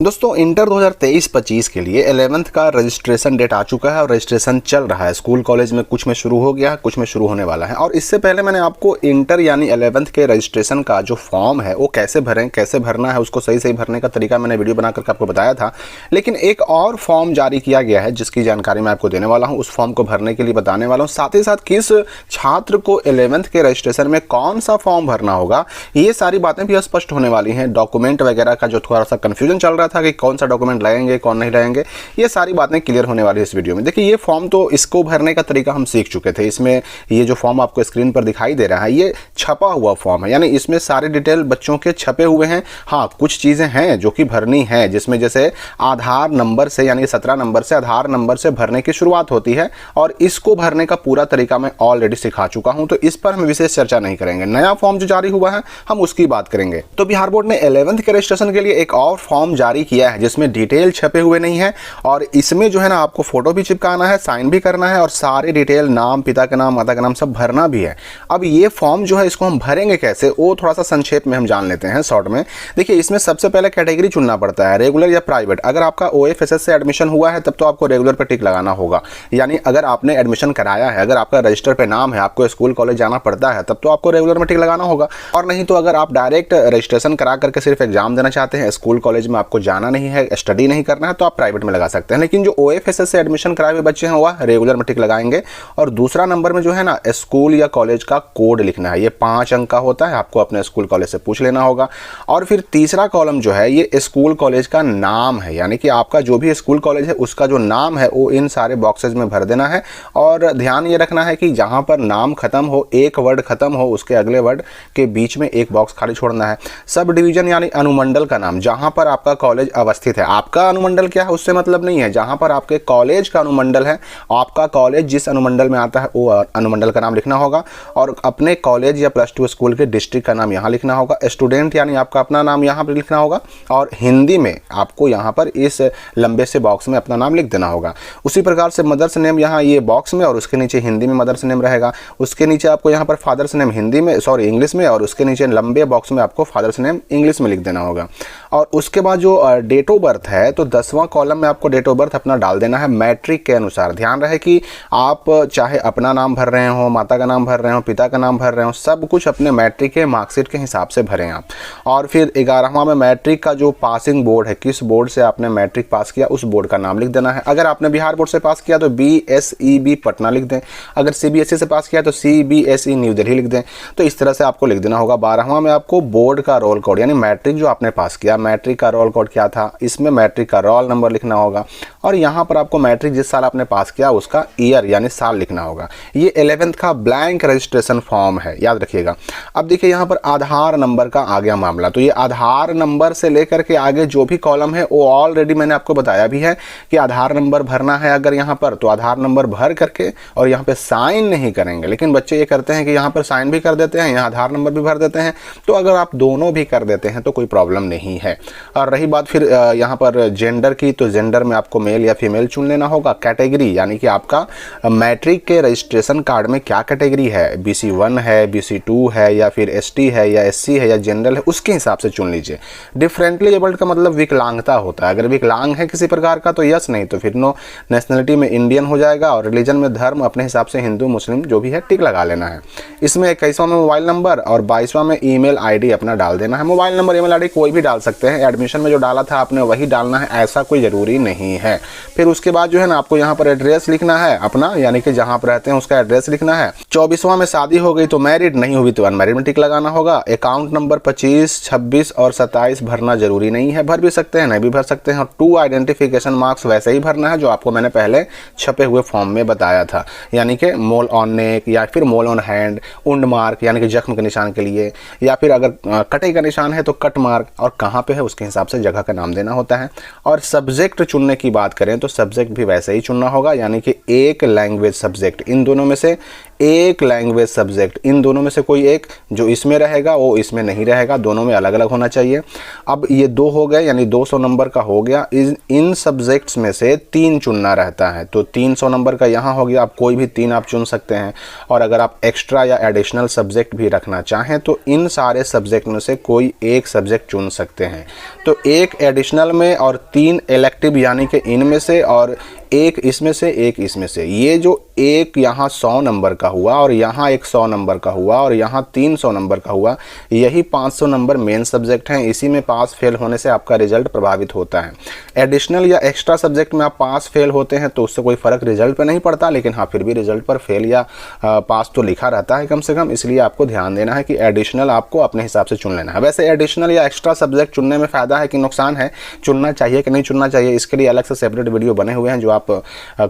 दोस्तों इंटर 2023-25 के लिए 11th का रजिस्ट्रेशन डेट आ चुका है और रजिस्ट्रेशन चल रहा है। स्कूल कॉलेज में कुछ में शुरू हो गया है, कुछ में शुरू होने वाला है। और इससे पहले मैंने आपको इंटर यानी 11th के रजिस्ट्रेशन का जो फॉर्म है वो कैसे भरें, कैसे भरना है, उसको सही भरने का तरीका मैंने वीडियो बना करके आपको बताया था। लेकिन एक और फॉर्म जारी किया गया है जिसकी जानकारी मैं आपको देने वाला हूँ। उस फॉर्म को भरने के लिए बताने वाला हूँ, साथ ही साथ किस छात्र को 11th के रजिस्ट्रेशन में कौन सा फॉर्म भरना होगा, ये सारी बातें भी स्पष्ट होने वाली हैं। डॉक्यूमेंट वगैरह का जो थोड़ा सा कंफ्यूजन चल रहा था कि कौन सा डॉक्यूमेंट लगेंगे कौन नहीं लगेंगे, ये सारी बातें क्लियर होने वाली है इस वीडियो में। देखिए ये फॉर्म तो इसको भरने का तरीका हम सीख चुके थे। इसमें ये जो फॉर्म आपको स्क्रीन पर दिखाई दे रहा है ये छपा हुआ फॉर्म है, यानी इसमें सारे डिटेल बच्चों के छपे हुए हैं। हाँ, कुछ चीज़ें हैं जो कि भरनी है, जिसमें जैसे आधार नंबर से यानी 17 नंबर से आधार नंबर से भरने की शुरुआत होती है और इसको भरने का पूरा तरीका मैं ऑलरेडी सिखा चुका हूं, तो इस पर हम विशेष चर्चा नहीं करेंगे। नया फॉर्म जो जारी हुआ है हम उसकी बात करेंगे। तो बिहार बोर्ड ने 11th के रजिस्ट्रेशन के लिए एक और फॉर्म जारी किया है जिसमें डिटेल छपे हुए नहीं है और इसमें जो है ना आपको फोटो भी चिपकाना है, साइन भी करना है और सारी डिटेल नाम, पिता का नाम, माता का नाम सब भरना भी है। अब ये फॉर्म जो है इसको हम भरेंगे कैसे, वो थोड़ा सा संक्षेप में हम जान लेते हैं शॉर्ट में। देखिए इसमें सबसे पहले कैटेगरी चुनना पड़ता है, रेगुलर या प्राइवेट। अगर आपका OFSS से एडमिशन हुआ है तब तो आपको रेगुलर पर टिक लगाना होगा, यानी अगर आपने एडमिशन कराया है, अगर आपका रजिस्टर पे नाम है, आपको स्कूल कॉलेज जाना पड़ता है, तब तो आपको रेगुलर में टिक लगाना होगा। और नहीं तो अगर आप डायरेक्ट रजिस्ट्रेशन करा करके सिर्फ एग्जाम देना चाहते हैं, स्कूल कॉलेज में आपको जाना नहीं है, स्टडी नहीं करना है, तो आप प्राइवेट में लगा सकते हैं। लेकिन जो OFSS से एडमिशन कराए हुए बच्चे हैं वह रेगुलर में टिक लगाएंगे। और दूसरा नंबर में जो है ना स्कूल या कॉलेज का कोड लिखना है, ये 5 अंक का होता है, आपको अपने स्कूल कॉलेज से पूछ लेना होगा। और फिर तीसरा कॉलम जो है ये स्कूल कॉलेज का नाम है, यानी कि आपका जो भी स्कूल कॉलेज है उसका जो नाम है वो इन सारे बॉक्सेज में भर देना है। और ध्यान ये रखना है कि जहां पर नाम खत्म हो, एक वर्ड खत्म हो, उसके अगले वर्ड के बीच में एक बॉक्स खाली छोड़ना है। सब डिवीजन यानी अनुमंडल का नाम, जहां पर आपका कॉलेज अवस्थित है, आपका अनुमंडल क्या है उससे मतलब नहीं है, जहां पर आपके कॉलेज का अनुमंडल है, आपका कॉलेज जिस अनुमंडल में आता है वो अनुमंडल का नाम लिखना होगा। और अपने कॉलेज या +2 स्कूल के डिस्ट्रिक्ट का नाम यहाँ लिखना होगा। स्टूडेंट यानी आपका अपना नाम यहाँ पर लिखना होगा और हिंदी में आपको यहाँ पर इस लंबे से बॉक्स में अपना नाम लिख देना होगा। उसी प्रकार से मदर्स नेम यहाँ ये बॉक्स में और उसके नीचे हिंदी में मदर्स नेम रहेगा। उसके नीचे आपको यहाँ पर फादर्स नेम हिंदी में, सॉरी इंग्लिश में, और उसके नीचे लंबे बॉक्स में आपको फादर्स नेम इंग्लिश में लिख देना होगा। और उसके बाद जो डेट ऑफ बर्थ है तो 10वां कॉलम में आपको डेट ऑफ बर्थ अपना डाल देना है मैट्रिक के अनुसार। ध्यान रहे कि आप चाहे अपना नाम भर रहे हो, माता का नाम भर रहे हो, पिता का नाम भर रहे हो, सब कुछ अपने मैट्रिक के मार्कशीट के हिसाब से भरें आप। और फिर 11वां में मैट्रिक का जो पासिंग बोर्ड है, किस बोर्ड से आपने मैट्रिक पास किया उस बोर्ड का नाम लिख देना है। अगर आपने बिहार बोर्ड से पास किया तो BSEB पटना लिख दें, अगर CBSE से पास किया तो CBSE न्यू दिल्ली लिख दें। तो इस तरह से आपको लिख देना होगा। 12वां में आपको बोर्ड का रोल कोड, यानी मैट्रिक जो आपने पास किया, मैट्रिक का रोल कोड क्या था, इसमें मैट्रिक का रोल नंबर लिखना होगा। और यहाँ पर आपको मैट्रिक जिस साल आपने पास किया उसका ईयर यानी साल लिखना होगा। ये 11th का ब्लैंक रजिस्ट्रेशन फॉर्म है, याद रखिएगा। अब देखिए यहाँ पर आधार नंबर का आ गया मामला, तो ये आधार नंबर से लेकर के आगे जो भी कॉलम है वो ऑलरेडी मैंने आपको बताया भी है कि आधार नंबर भरना है। अगर यहाँ पर तो आधार नंबर भर करके और यहाँ पे साइन नहीं करेंगे, लेकिन बच्चे ये करते हैं कि यहाँ पर साइन भी कर देते हैं, यहाँ आधार नंबर भी भर देते हैं। तो अगर आप दोनों भी कर देते हैं तो कोई प्रॉब्लम नहीं है। और रही बात फिर यहाँ पर जेंडर की, तो जेंडर में आपको मेल या फीमेल चुन लेना होगा। कैटेगरी यानी कि आपका मैट्रिक के रजिस्ट्रेशन कार्ड में क्या कैटेगरी है, BC1 है, BC2 है, या फिर ST है, या SC है, या जनरल है, उसके हिसाब से चुन लीजिए। डिफरेंटली एबल्ड का मतलब विकलांगता होता है। अगर विकलांग है किसी प्रकार का तो यस, नहीं तो फिर नो। नेशनलिटी में इंडियन हो जाएगा और रिलीजन में धर्म अपने हिसाब से हिंदू मुस्लिम जो भी है टिक लगा लेना है। इसमें 21वां में मोबाइल नंबर और 22वां में ईमेल ID अपना डाल देना है। मोबाइल नंबर ईमेल ID कोई भी डाल सकते हैं, एडमिशन में जो डाला था आपने वही डालना है, ऐसा कोई ज़रूरी नहीं है। फिर उसके बाद जो है ना आपको यहाँ पर एड्रेस लिखना है अपना, यानी कि जहाँ पर रहते हैं उसका एड्रेस लिखना है। 24वां में शादी हो गई तो मैरिड, नहीं हुई तो अनमैरिड में टिक लगाना होगा। अकाउंट नंबर 25, 26 और 27 भरना जरूरी नहीं है, भर भी सकते हैं नहीं भी भर सकते हैं। और 2 आइडेंटिफिकेशन मार्क्स वैसे ही भरना है जो आपको मैंने पहले छपे हुए फॉर्म में बताया था, यानी कि मोल ऑन नेक या फिर मोल ऑन हैंड, उंड मार्क यानी कि जख्म के निशान के लिए, या फिर अगर कटे का निशान है तो कट मार्क, और कहाँ पे है उसके हिसाब से जगह का नाम देना होता है। और सब्जेक्ट चुनने की बात करें तो सब्जेक्ट भी वैसे ही चुनना होगा, यानी कि एक लैंग्वेज सब्जेक्ट, इन दोनों में से एक लैंग्वेज सब्जेक्ट, इन दोनों में से कोई एक जो इसमें रहेगा वो इसमें नहीं रहेगा, दोनों में अलग अलग होना चाहिए। अब ये 2 हो गए, यानी 200 नंबर का हो गया। इन सब्जेक्ट्स में से 3 चुनना रहता है, तो 300 नंबर का यहाँ हो गया। आप कोई भी 3 आप चुन सकते हैं, और अगर आप एक्स्ट्रा या एडिशनल सब्जेक्ट भी रखना चाहें तो इन सारे सब्जेक्ट में से कोई एक सब्जेक्ट चुन सकते हैं। तो एक एडिशनल में और 3 इलेक्टिव यानी कि इनमें से, और एक इसमें से, एक इसमें से। ये जो एक यहाँ 100 नंबर का हुआ और यहाँ एक 100 नंबर का हुआ और यहाँ 300 नंबर का हुआ, यही 500 नंबर मेन सब्जेक्ट हैं। इसी में पास फेल होने से आपका रिजल्ट प्रभावित होता है। एडिशनल या एक्स्ट्रा सब्जेक्ट में आप पास फेल होते हैं तो उससे कोई फ़र्क रिजल्ट पर नहीं पड़ता, लेकिन हाँ फिर भी रिजल्ट पर फेल या पास तो लिखा रहता है कम से कम। इसलिए आपको ध्यान देना है कि एडिशनल आपको अपने हिसाब से चुन लेना है। वैसे एडिशनल या एक्स्ट्रा सब्जेक्ट चुनने में फ़ायदा है कि नुकसान है, चुनना चाहिए कि नहीं चुनना चाहिए, इसके लिए अलग से सेपरेट वीडियो बने हुए हैं जो आप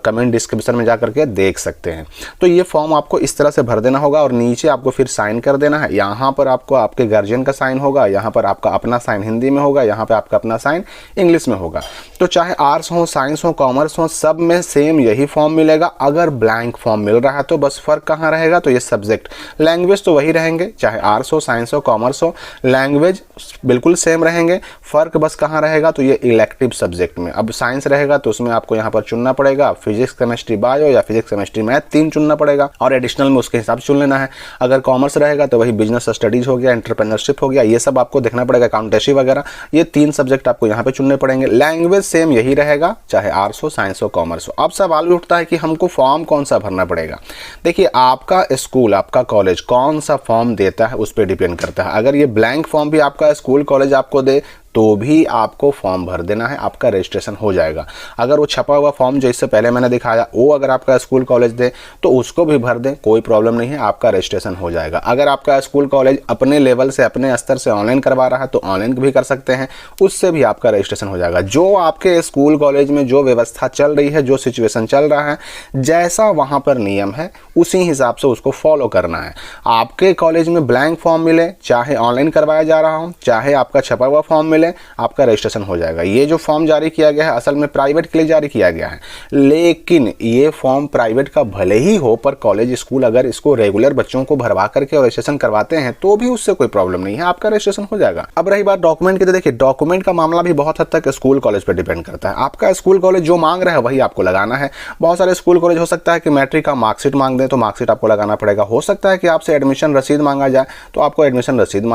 कमेंट डिस्क्रिप्शन में जा करके देख सकते हैं। तो ये फॉर्म आपको इस तरह से भर देना होगा और नीचे आपको फिर साइन कर देना है। यहाँ पर आपको आपके गार्जियन का साइन होगा, यहाँ पर आपका अपना साइन हिंदी में होगा, यहाँ पे आपका अपना साइन इंग्लिश में होगा। तो चाहे आर्ट्स हो, साइंस हो, कॉमर्स हो, सब में सेम यही फॉर्म मिलेगा। अगर ब्लैंक फॉर्म मिल रहा है तो बस फ़र्क कहाँ रहेगा, तो ये सब्जेक्ट, लैंग्वेज तो वही रहेंगे, चाहे आर्ट्स हो, साइंस हो, कॉमर्स हो, लैंग्वेज बिल्कुल सेम रहेंगे। फ़र्क बस कहाँ रहेगा, तो ये इलेक्टिव सब्जेक्ट में। अब साइंस रहेगा तो उसमें आपको यहाँ पर चुनना पड़ेगा फिजिक्स, केमिस्ट्री, बायो, या फिजिक्स, केमिस्ट्री, मैथ 3 चुनना पड़ेगा, और एडिशनल में उसके हिसाब से चुन लेना है। अगर कॉमर्स रहेगा तो वही बिजनेस स्टडीज़ हो गया, एंटरप्रेन्योरशिप हो गया, ये सब आपको देखना पड़ेगा, अकाउंटेंसी वगैरह, ये 3 सब्जेक्ट आपको यहाँ पे चुनने पड़ेंगे। लैंग्वेज सेम यही रहेगा, चाहे आर्ट्स हो, साइंस हो, कॉमर्स हो। अब सवाल भी उठता है कि हमको फॉर्म कौन सा भरना पड़ेगा। देखिए, आपका स्कूल, आपका कॉलेज कौन सा फॉर्म देता है उस पर डिपेंड करता है। अगर ये ब्लैंक फॉर्म भी आपका स्कूल कॉलेज आपको दे तो भी आपको फॉर्म भर देना है, आपका रजिस्ट्रेशन हो जाएगा। अगर वो छपा हुआ फॉर्म जो इससे पहले मैंने दिखाया वो अगर आपका स्कूल कॉलेज दे तो उसको भी भर दें, कोई प्रॉब्लम नहीं है, आपका रजिस्ट्रेशन हो जाएगा। अगर आपका स्कूल कॉलेज अपने लेवल से, अपने स्तर से ऑनलाइन करवा रहा है तो ऑनलाइन भी कर सकते हैं, उससे भी आपका रजिस्ट्रेशन हो जाएगा। जो आपके स्कूल कॉलेज में जो व्यवस्था चल रही है, जो सिचुएशन चल रहा है, जैसा वहाँ पर नियम है उसी हिसाब से उसको फॉलो करना है। आपके कॉलेज में ब्लैंक फॉर्म मिले, चाहे ऑनलाइन करवाया जा रहा हो, चाहे आपका छपा हुआ फॉर्म मिले, आपका रजिस्ट्रेशन हो जाएगा। ये जो फॉर्म जारी किया गया है असल में प्राइवेट के लिए जारी किया गया है, लेकिन ये फॉर्म प्राइवेट का भले ही हो पर कॉलेज स्कूल अगर इसको रेगुलर बच्चों को भरवा करके और रजिस्ट्रेशन करवाते हैं तो भी उससे कोई प्रॉब्लम नहीं है, आपका रजिस्ट्रेशन हो जाएगा। अब रही बात डॉक्यूमेंट की, तो देखिए डॉक्यूमेंट का मामला भी बहुत हद तक स्कूल कॉलेज पर डिपेंड करता है। आपका स्कूल कॉलेज जो मांग रहा है वही आपको लगाना है। बहुत सारे स्कूल कॉलेज हो सकता है कि मैट्रिक का मार्कशीट मांग दें तो मार्कशीट आपको लगाना पड़ेगा। हो सकता है कि आपसे एडमिशन रसीद मांगा जाए तो आपको एडमिशन रसीद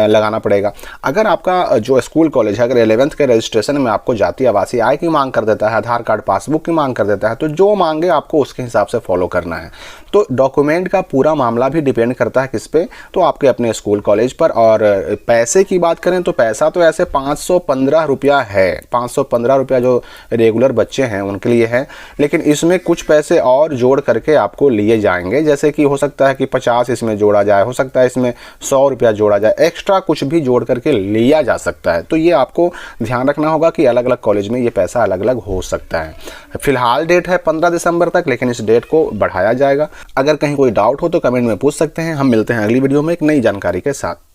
लगाना पड़ेगा। अगर आपका जो स्कूल कॉलेज है, अगर 11th के रजिस्ट्रेशन में आपको जाति आवासीय आय की मांग कर देता है, आधार कार्ड पासबुक की मांग कर देता है, तो जो मांगे आपको उसके हिसाब से फॉलो करना है। तो डॉक्यूमेंट का पूरा मामला भी डिपेंड करता है किस पे, तो आपके अपने स्कूल कॉलेज पर। और पैसे की बात करें तो पैसा तो ऐसे 515 रुपया है, 515 रुपया जो रेगुलर बच्चे हैं उनके लिए है, लेकिन इसमें कुछ पैसे और जोड़ करके आपको लिए जाएंगे। जैसे कि हो सकता है कि 50 इसमें जोड़ा जाए, हो सकता है इसमें 100 रुपया जोड़ा जाए, एक्स्ट्रा कुछ भी जोड़ करके लिया जा सकता है। तो ये आपको ध्यान रखना होगा कि अलग अलग कॉलेज में ये पैसा अलग अलग हो सकता है। फिलहाल डेट है 15 दिसंबर तक, लेकिन इस डेट को बढ़ाया जाएगा। अगर कहीं कोई डाउट हो तो कमेंट में पूछ सकते हैं। हम मिलते हैं अगली वीडियो में एक नई जानकारी के साथ।